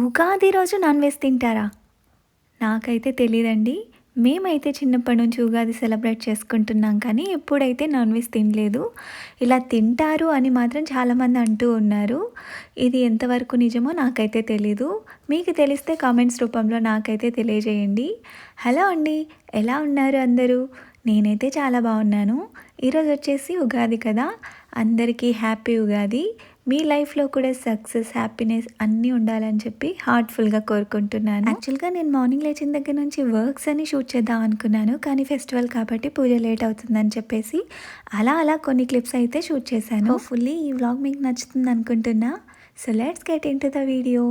ఉగాది రోజు non veg తింటారా? నాకైతే తెలీదండి. మేమైతే చిన్నప్పటి నుంచి ఉగాది సెలబ్రేట్ చేసుకుంటున్నాం కానీ ఎప్పుడైతే నాన్ వెజ్ తినలేదు. ఇలా తింటారు అని మాత్రం చాలామంది అంటూ ఉన్నారు. ఇది ఎంతవరకు నిజమో నాకైతే తెలీదు. మీకు తెలిస్తే కామెంట్స్ రూపంలో నాకైతే తెలియజేయండి. హలో అండి, ఎలా ఉన్నారు అందరూ? నేనైతే చాలా బాగున్నాను. ఈరోజు వచ్చేసి ఉగాది కదా, అందరికీ హ్యాపీ ఉగాది. మీ లైఫ్లో కూడా సక్సెస్, హ్యాపీనెస్ అన్నీ ఉండాలని చెప్పి హార్ట్ఫుల్గా కోరుకుంటున్నాను. యాక్చువల్గా నేను మార్నింగ్ లేచిన దగ్గర నుంచి వర్క్స్ అని షూట్ చేద్దాం అనుకున్నాను, కానీ ఫెస్టివల్ కాబట్టి పూజ లేట్ అవుతుందని చెప్పేసి అలా కొన్ని క్లిప్స్ అయితే షూట్ చేశాను. ఫుల్లీ ఈ వ్లాగ్ మీకు నచ్చుతుంది అనుకుంటున్నా. So let's get in to the video.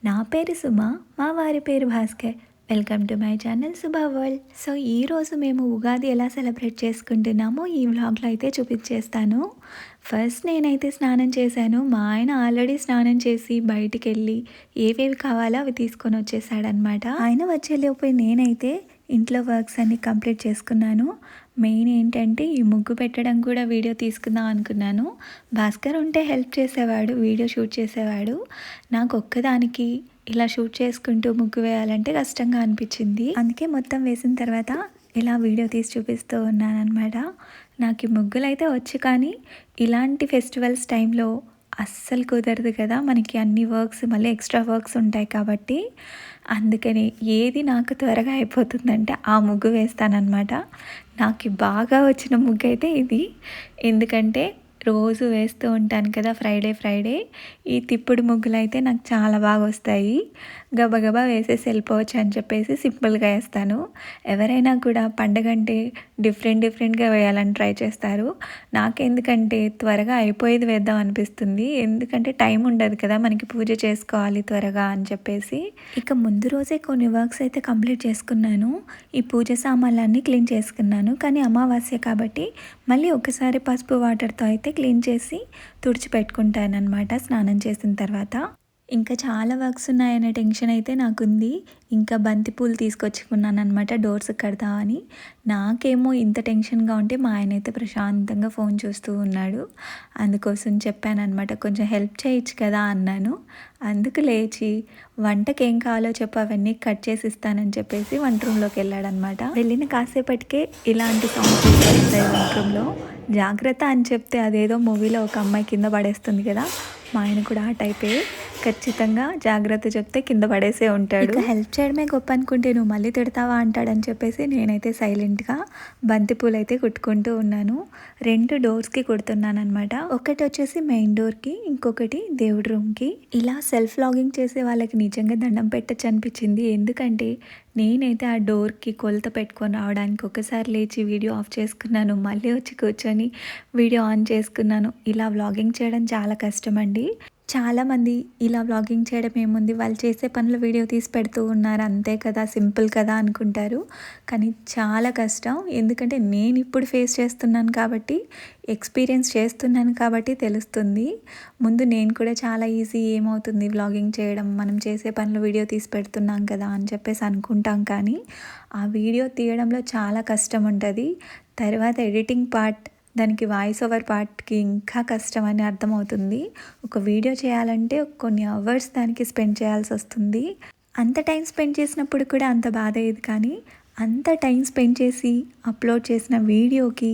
నా పేరు సుమ, మా వారి పేరు Bhaskar. Welcome to my channel Subha world. So ఈరోజు మేము ఉగాది ఎలా సెలబ్రేట్ చేసుకుంటున్నామో ఈ వ్లాగ్లో అయితే చూపించేస్తాను. ఫస్ట్ నేనైతే స్నానం చేశాను. మా ఆయన ఆల్రెడీ స్నానం చేసి బయటికి వెళ్ళి ఏవేవి కావాలో అవి తీసుకొని వచ్చేసాడనమాట. ఆయన వచ్చేలోపు నేనైతే ఇంట్లో వర్క్స్ అన్నీ కంప్లీట్ చేసుకున్నాను. మెయిన్ ఏంటంటే ఈ ముగ్గు పెట్టడం కూడా వీడియో తీసుకుందాం అనుకున్నాను. భాస్కర్ ఉంటే హెల్ప్ చేసేవాడు, వీడియో షూట్ చేసేవాడు. నాకు ఒక్కదానికి ఇలా షూట్ చేసుకుంటూ ముగ్గు వేయాలంటే కష్టంగా అనిపించింది. అందుకే మొత్తం వేసిన తర్వాత ఇలా వీడియో తీసి చూపిస్తూ ఉన్నానన్నమాట. నాకు ఈ ముగ్గులు అయితే వచ్చు, కానీ ఇలాంటి ఫెస్టివల్స్ టైంలో అస్సలు కుదరదు కదా, మనకి అన్ని వర్క్స్ మళ్ళీ ఎక్స్ట్రా వర్క్స్ ఉంటాయి కాబట్టి. అందుకని ఏది నాకు త్వరగా అయిపోతుందంటే ఆ ముగ్గు వేస్తానన్నమాట. నాకు బాగా వచ్చిన ముగ్గు అయితే ఇది. ఎందుకంటే రోజు వేస్తూ ఉంటాను కదా ఫ్రైడే. ఈ తిప్పుడు ముగ్గులు అయితే నాకు చాలా బాగా వస్తాయి. గబగబా వేసేసి వెళ్ళిపోవచ్చు అని చెప్పేసి సింపుల్గా వేస్తాను. ఎవరైనా కూడా పండగ అంటే డిఫరెంట్గా వేయాలని ట్రై చేస్తారు. నాకెందుకంటే త్వరగా అయిపోయేది వేద్దాం అనిపిస్తుంది. ఎందుకంటే టైం ఉండదు కదా మనకి, పూజ చేసుకోవాలి త్వరగా అని చెప్పేసి. ఇక ముందు రోజే కొన్ని వర్క్స్ అయితే కంప్లీట్ చేసుకున్నాను. ఈ పూజ సామాన్లన్నీ క్లీన్ చేసుకున్నాను. కానీ అమావాస్య కాబట్టి మళ్ళీ ఒకసారి పసుపు వాటర్తో అయితే క్లీన్ చేసి తుడిచిపెట్టుకుంటానన్నమాట స్నానం చేసిన తర్వాత. ఇంకా చాలా వర్క్స్ ఉన్నాయనే టెన్షన్ అయితే నాకుంది. ఇంకా బంతిపూలు తీసుకొచ్చుకున్నాను అనమాట డోర్స్ కడదామని. నాకేమో ఇంత టెన్షన్గా ఉంటే మా ఆయన అయితే ప్రశాంతంగా ఫోన్ చూస్తూ ఉన్నాడు. అందుకోసం చెప్పానమాట, కొంచెం హెల్ప్ చేయొచ్చు కదా అన్నాను. అందుకు లేచి వంటకి ఏం కావాలో చెప్పు, అవన్నీ కట్ చేసి ఇస్తానని చెప్పేసి వంట రూమ్లోకి వెళ్ళాడనమాట. వెళ్ళిన కాసేపటికే ఇలాంటి సౌండ్స్ వస్తాయి వంట రూమ్లో. జాగ్రత్త అని చెప్తే అదేదో మూవీలో ఒక అమ్మాయి కింద పడేస్తుంది కదా, మా ఆయన కూడా ఆ టైపే. ఖచ్చితంగా జాగ్రత్త చెప్తే కింద పడేసే ఉంటాడు. హెల్ప్ చేయడమే గొప్ప అనుకుంటే నువ్వు మళ్ళీ తిడతావా అంటాడని చెప్పేసి నేనైతే సైలెంట్గా బంతిపూలు అయితే కుట్టుకుంటూ ఉన్నాను. 2 డోర్స్కి కుడుతున్నాను అనమాట. ఒకటి వచ్చేసి మెయిన్ డోర్కి, ఇంకొకటి దేవుడి రూమ్కి. ఇలా సెల్ఫ్ లాగింగ్ చేసే వాళ్ళకి నిజంగా దండం పెట్టచ్చు అనిపించింది. ఎందుకంటే నేనైతే ఆ డోర్కి కొలత పెట్టుకొని రావడానికి ఒకసారి లేచి వీడియో ఆఫ్ చేసుకున్నాను, మళ్ళీ వచ్చి కూర్చొని వీడియో ఆన్ చేసుకున్నాను. ఇలా వ్లాగింగ్ చేయడం చాలా కష్టం అండి. చాలామంది ఇలా వ్లాగింగ్ చేయడం ఏముంది, వాళ్ళు చేసే పనులు వీడియో తీసి పెడుతూ ఉన్నారు అంతే కదా, సింపుల్ కదా అనుకుంటారు. కానీ చాలా కష్టం. ఎందుకంటే నేను ఇప్పుడు ఫేస్ చేస్తున్నాను కాబట్టి, ఎక్స్పీరియన్స్ చేస్తున్నాను కాబట్టి తెలుస్తుంది. ముందు నేను కూడా చాలా ఈజీ, ఏమవుతుంది వ్లాగింగ్ చేయడం, మనం చేసే పనులు వీడియో తీసి పెడుతున్నాం కదా అని చెప్పేసి అనుకుంటాం. కానీ ఆ వీడియో తీయడంలో చాలా కష్టం ఉంటుంది. తర్వాత ఎడిటింగ్ పార్ట్, దానికి వాయిస్ ఓవర్ పార్ట్కి ఇంకా కష్టం అని అర్థమవుతుంది. ఒక వీడియో చేయాలంటే కొన్ని అవర్స్ దానికి స్పెండ్ చేయాల్సి వస్తుంది. అంత టైం స్పెండ్ చేసినప్పుడు కూడా అంత బాధ అయ్యేది, కానీ అంత టైం స్పెండ్ చేసి అప్లోడ్ చేసిన వీడియోకి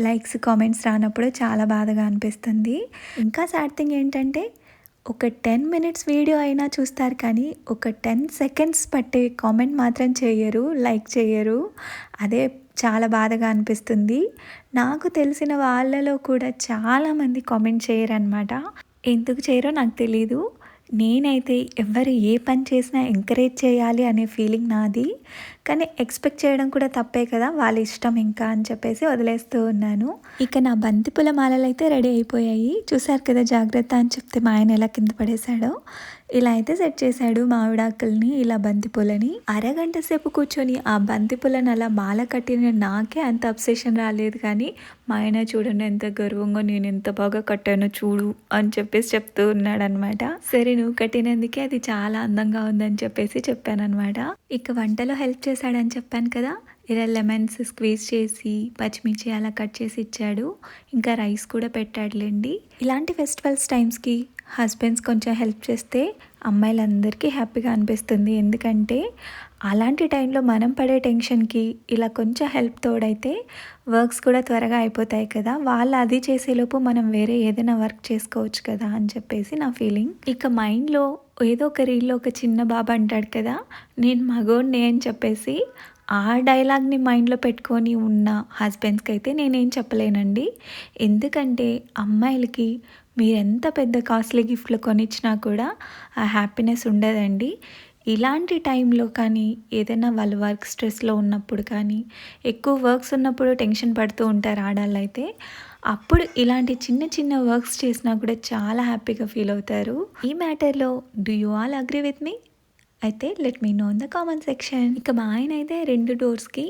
లైక్స్, కామెంట్స్ రానప్పుడు చాలా బాధగా అనిపిస్తుంది. ఇంకా సాడ్ థింగ్ ఏంటంటే ఒక 10 minutes వీడియో అయినా చూస్తారు, కానీ ఒక 10 seconds పట్టే కామెంట్ మాత్రం చేయరు, లైక్ చేయరు. అదే చాలా బాధగా అనిపిస్తుంది. నాకు తెలిసిన వాళ్ళలో కూడా చాలామంది కామెంట్ చేయరనమాట. ఎందుకు చేయరో నాకు తెలీదు. నేనైతే ఎవరు ఏ పని చేసినా ఎంకరేజ్ చేయాలి అనే ఫీలింగ్ నాది. కానీ ఎక్స్పెక్ట్ చేయడం కూడా తప్పే కదా, వాళ్ళ ఇష్టం ఇంకా అని చెప్పేసి వదిలేస్తూ ఉన్నాను. ఇక నా బంతిపూల మాలలు అయితే రెడీ అయిపోయాయి. చూసారు కదా, జాగ్రత్త అని చెప్తే మా ఆయన ఎలా కింద పడేశాడో. ఇలా అయితే సెట్ చేశాడు మామిడాకుల్ని, ఇలా బంతిపూలని. అరగంట సేపు కూర్చొని ఆ బంతిపూలను అలా మాల కట్టిన నాకే అంత అబ్సెషన్ రాలేదు, కానీ మా ఆయన చూడండి ఎంత గర్వంగా నేను ఎంత బాగా కట్టానో చూడు అని చెప్పేసి చెప్తూ ఉన్నాడు అనమాట. సరే నువ్వు కట్టినందుకే అది చాలా అందంగా ఉందని చెప్పేసి చెప్పానమాట. ఇక వంటలో హెల్ప్ చేశాడని చెప్పాను కదా, ఇలా లెమన్స్ స్క్వీజ్ చేసి పచ్చిమిర్చి అలా కట్ చేసి ఇచ్చాడు. ఇంకా రైస్ కూడా పెట్టాడులేండి. ఇలాంటి ఫెస్టివల్స్ టైమ్స్కి హస్బెండ్స్ కొంచెం హెల్ప్ చేస్తే అమ్మాయిలందరికీ హ్యాపీగా అనిపిస్తుంది. ఎందుకంటే అలాంటి టైంలో మనం పడే టెన్షన్‌కి ఇలా కొంచెం హెల్ప్ తోడైతే వర్క్స్ కూడా త్వరగా అయిపోతాయి కదా! వాళ్ళు అది చేసేలోపు మనం వేరే ఏదైనా వర్క్ చేసుకోవచ్చు కదా అని చెప్పేసి నా ఫీలింగ్. ఇక మైండ్‌లో ఏదో ఒక రీల్‌లో ఒక చిన్న బాబు అంటాడు కదా! నేను మగోడినే అని చెప్పేసి ఆ డైలాగ్‌ని మైండ్‌లో పెట్టుకొని ఉన్న హస్బెండ్స్‌కైతే నేనేం చెప్పలేనండి. ఎందుకంటే అమ్మాయిలకి మీరెంత పెద్ద కాస్ట్లీ గిఫ్ట్‌లు కొనిచ్చినా కూడా ఆ హ్యాపీనెస్ ఉండదండి. ఇలాంటి టైంలో కానీ ఏదైనా వాళ్ళు వర్క్ స్ట్రెస్‌లో ఉన్నప్పుడు కానీ, ఎక్కువ వర్క్స్ ఉన్నప్పుడు టెన్షన్ పడుతూ ఉంటారు ఆడాళ్ళైతే. అప్పుడు ఇలాంటి చిన్న చిన్న వర్క్స్ చేసినా కూడా చాలా హ్యాపీగా ఫీల్ అవుతారు. ఈ మ్యాటర్‌లో do you all agree with me? అయితే let me know in the comment section. ఇక మా ఆయన అయితే 2 డోర్స్‌కి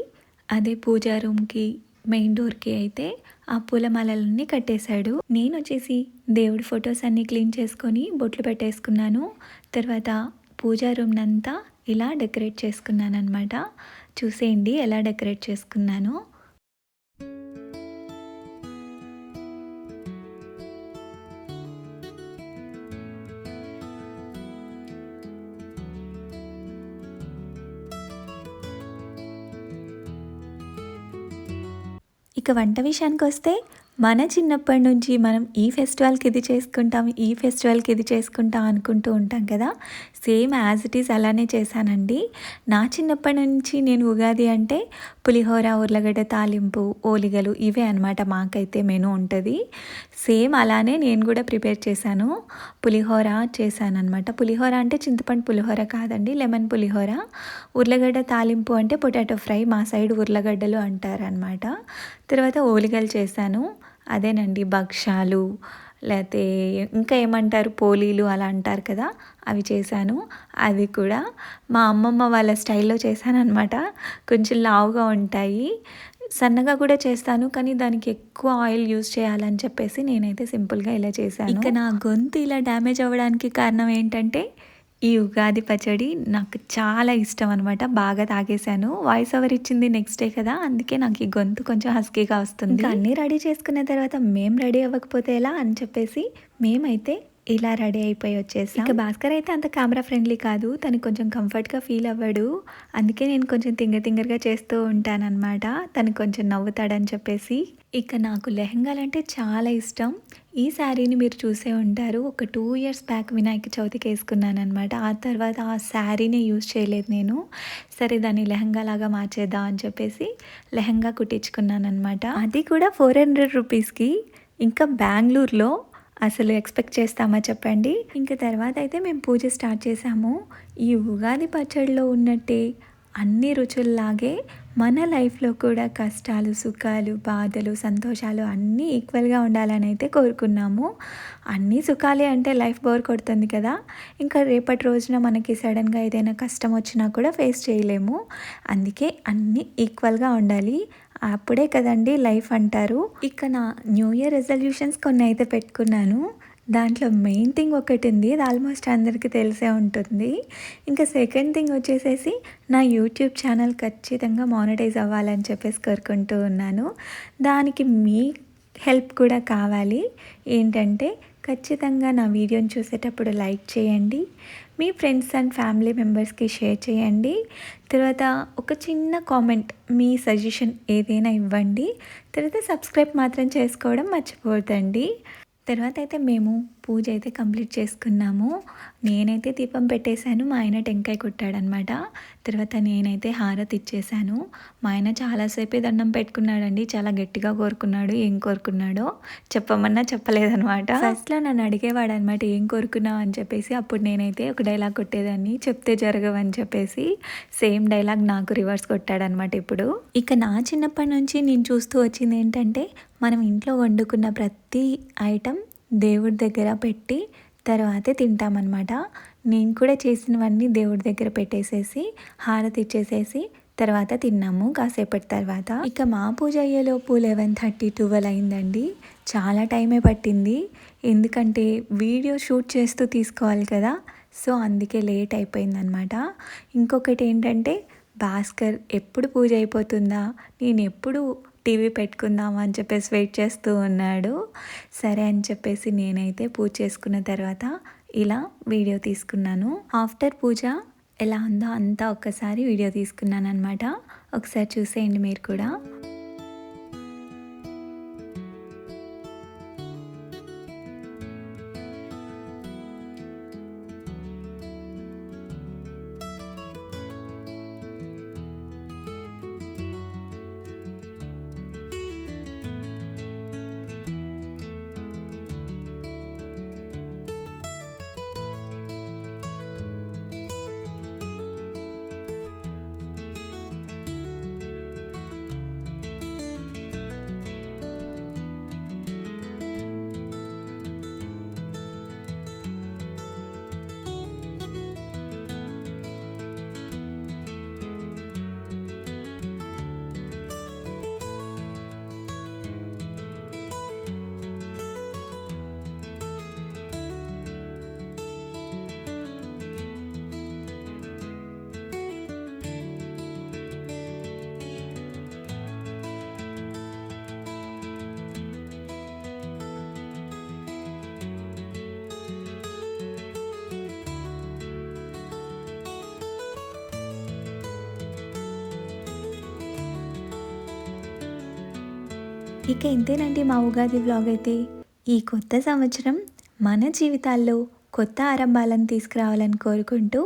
అదే పూజా రూమ్‌కి, మెయిన్ డోర్‌కి అయితే ఆ పూలమాలలన్నీ కట్టేశాడు. నేనొచ్చేసి దేవుడి ఫొటోస్ అన్నీ క్లీన్ చేసుకొని బొట్లు పెట్టేసుకున్నాను. తర్వాత పూజా రూమ్‌నంతా ఇలా డెకరేట్ చేసుకున్నాననమాట. చూసేయండి ఎలా డెకరేట్ చేసుకున్నానో. ఇక వంట విషయానికొస్తే మన చిన్నప్పటి నుంచి మనం ఈ ఫెస్టివల్‌కి ఇది చేసుకుంటాం, ఈ ఫెస్టివల్‌కి ఇది చేసుకుంటాం అనుకుంటూ ఉంటాం కదా! సేమ్ యాజ్ ఇట్ ఈజ్ అలానే చేశానండి. నా చిన్నప్పటి నుంచి నేను ఉగాది అంటే పులిహోర, ఉర్లగడ్డ తాలింపు, ఓలిగలు ఇవే అనమాట మాకైతే మెనూ ఉంటది. సేమ్ అలానే నేను కూడా ప్రిపేర్ చేశాను. పులిహోర చేశాననమాట. పులిహోర అంటే చింతపండు పులిహోర కాదండి, లెమన్ పులిహోర. ఉర్లగడ్డ తాలింపు అంటే పొటాటో ఫ్రై, మా సైడ్ ఉర్లగడ్డలు అంటారనమాట. తర్వాత ఓలిగలు చేశాను. అదేనండి భక్షాలు, లేతే ఇంకా ఏమంటారు పోలీలు అలా అంటారు కదా! అవి చేశాను. అది కూడా మా అమ్మమ్మ వాళ్ళ స్టైల్‌లో చేశాననమాట. కొంచెం లావుగా ఉంటాయి. సన్నగా కూడా చేస్తాను. కానీ దానికి ఎక్కువ ఆయిల్ యూజ్ చేయాలని చెప్పేసి నేనైతే సింపుల్‌గా ఇలా చేశాను. ఇక నా గొంతు ఇలా డ్యామేజ్ అవ్వడానికి కారణం ఏంటంటే ఈ ఉగాది పచ్చడి నాకు చాలా ఇష్టం అనమాట. బాగా తాగేశాను. వాయిస్ ఓవర్ ఇచ్చింది నెక్స్ట్ డే కదా! అందుకే నాకు ఈ గొంతు కొంచెం హస్కీగా వస్తుంది. ఇంకా అన్నీ రెడీ చేసుకున్న తర్వాత మేము రెడీ అవ్వకపోతే ఎలా అని చెప్పేసి మేమైతే ఇలా రెడీ అయిపోయి వచ్చేసాం. ఇక భాస్కర్ అయితే అంత కెమెరా ఫ్రెండ్లీ కాదు. తను కొంచెం కంఫర్ట్‌గా ఫీల్ అవ్వడు. అందుకే నేను కొంచెం తింగరగా చేస్తూ ఉంటాననమాట. తను కొంచెం నవ్వుతాడని చెప్పేసి. ఇక నాకు లెహెంగాలంటే చాలా ఇష్టం. ఈ శారీని మీరు చూసే ఉంటారు. ఒక 2 ఇయర్స్ బ్యాక్ వినాయక చవితికి వేసుకున్నాననమాట. ఆ తర్వాత ఆ శారీనే యూజ్ చేయలేదు నేను. సరే దాన్ని లెహంగా లాగా మార్చేద్దాం అని చెప్పేసి లెహంగా కుట్టించుకున్నాననమాట. అది కూడా 400 రూపీస్‌కి. ఇంకా బెంగుళూరులో అసలు ఎక్స్పెక్ట్ చేస్తామా చెప్పండి. ఇంక తర్వాత అయితే మేము పూజ స్టార్ట్ చేసాము. ఈ ఉగాది పచ్చడిలో ఉన్నట్టే అన్ని రుచుల్లాగే మన లైఫ్‌లో కూడా కష్టాలు, సుఖాలు, బాధలు, సంతోషాలు అన్నీ ఈక్వల్‌గా ఉండాలని అయితే కోరుకున్నాము. అన్నీ సుఖాలే అంటే లైఫ్ బోర్ కొడుతుంది కదా! ఇంకా రేపటి రోజున మనకి సడన్‌గా ఏదైనా కష్టం వచ్చినా కూడా ఫేస్ చేయలేము. అందుకే అన్నీ ఈక్వల్‌గా ఉండాలి. అప్పుడే కదండీ లైఫ్ అంటారు. ఇక నా న్యూ ఇయర్ రెజల్యూషన్స్ కొన్ని అయితే పెట్టుకున్నాను. దాంట్లో మెయిన్ థింగ్ ఒకటుంది. అది ఆల్మోస్ట్ అందరికీ తెలిసే ఉంటుంది. ఇంకా సెకండ్ థింగ్ వచ్చేసేసి నా యూట్యూబ్ ఛానల్ ఖచ్చితంగా మానిటైజ్ అవ్వాలని చెప్పేసి కోరుకుంటూ ఉన్నాను. దానికి మీ హెల్ప్ కూడా కావాలి. ఏంటంటే ఖచ్చితంగా నా వీడియోని చూసేటప్పుడు లైక్ చేయండి. మీ ఫ్రెండ్స్ అండ్ ఫ్యామిలీ మెంబర్స్కి షేర్ చేయండి. తర్వాత ఒక చిన్న కామెంట్, మీ సజెషన్ ఏదైనా ఇవ్వండి. తర్వాత సబ్స్క్రైబ్ మాత్రం చేసుకోవడం మర్చిపోవద్దండి. తర్వాత అయితే మేము పూజ అయితే కంప్లీట్ చేసుకున్నాము. నేనైతే దీపం పెట్టేశాను. మా ఆయన టెంకాయ కొట్టాడనమాట. తర్వాత నేనైతే హారతి ఇచ్చేసాను. మా ఆయన చాలాసేపే దండం పెట్టుకున్నాడండి. చాలా గట్టిగా కోరుకున్నాడు. ఏం కోరుకున్నాడో చెప్పమన్నా చెప్పలేదనమాట. ఫస్ట్‌లో నన్ను అడిగేవాడనమాట ఏం కోరుకున్నావు అని చెప్పేసి. అప్పుడు నేనైతే ఒక డైలాగ్ కొట్టేదాన్ని, చెప్తే జరగవని చెప్పేసి. సేమ్ డైలాగ్ నాకు రివర్స్ కొట్టాడనమాట ఇప్పుడు. ఇక నా చిన్నప్పటి నుంచి నేను చూస్తూ వచ్చింది ఏంటంటే మనం ఇంట్లో వండుకున్న ప్రతి ఐటెం దేవుడి దగ్గర పెట్టి తర్వాతే తింటామన్నమాట. నేను కూడా చేసినవన్నీ దేవుడి దగ్గర పెట్టేసేసి హారతి ఇచ్చేసేసి తర్వాత తిన్నాము కాసేపటి తర్వాత. ఇక మా పూజ అయ్యేలోపు 11:30, 12 అయిందండి. చాలా టైమే పట్టింది. ఎందుకంటే వీడియో షూట్ చేస్తూ తీసుకోవాలి కదా! సో అందుకే లేట్ అయిపోయిందనమాట. ఇంకొకటి ఏంటంటే భాస్కర్ ఎప్పుడు పూజ అయిపోతుందా, నేను ఎప్పుడు టీవీ పెట్టుకుందామా అని చెప్పేసి వెయిట్ చేస్తూ ఉన్నాడు. సరే అని చెప్పేసి నేనైతే పూజ చేసుకున్న తర్వాత ఇలా వీడియో తీసుకున్నాను. ఆఫ్టర్ పూజ ఎలా ఉందో అంతా ఒక్కసారి వీడియో తీసుకున్నాననమాట. ఒకసారి చూసేయండి మీరు కూడా. ఇక ఇంతేనండి మా ఉగాది వ్లాగ్ అయితే. ఈ కొత్త సంవత్సరం మన జీవితాల్లో కొత్త ఆరంభాలను తీసుకురావాలని కోరుకుంటూ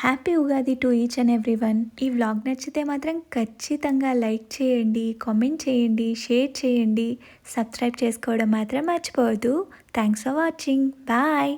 happy Ugadi to each and everyone. ఈ వ్లాగ్ నచ్చితే మాత్రం ఖచ్చితంగా లైక్ చేయండి, కామెంట్ చేయండి, షేర్ చేయండి, సబ్స్క్రైబ్ చేసుకోవడం మాత్రం మర్చిపోవద్దు. Thanks for watching. బాయ్.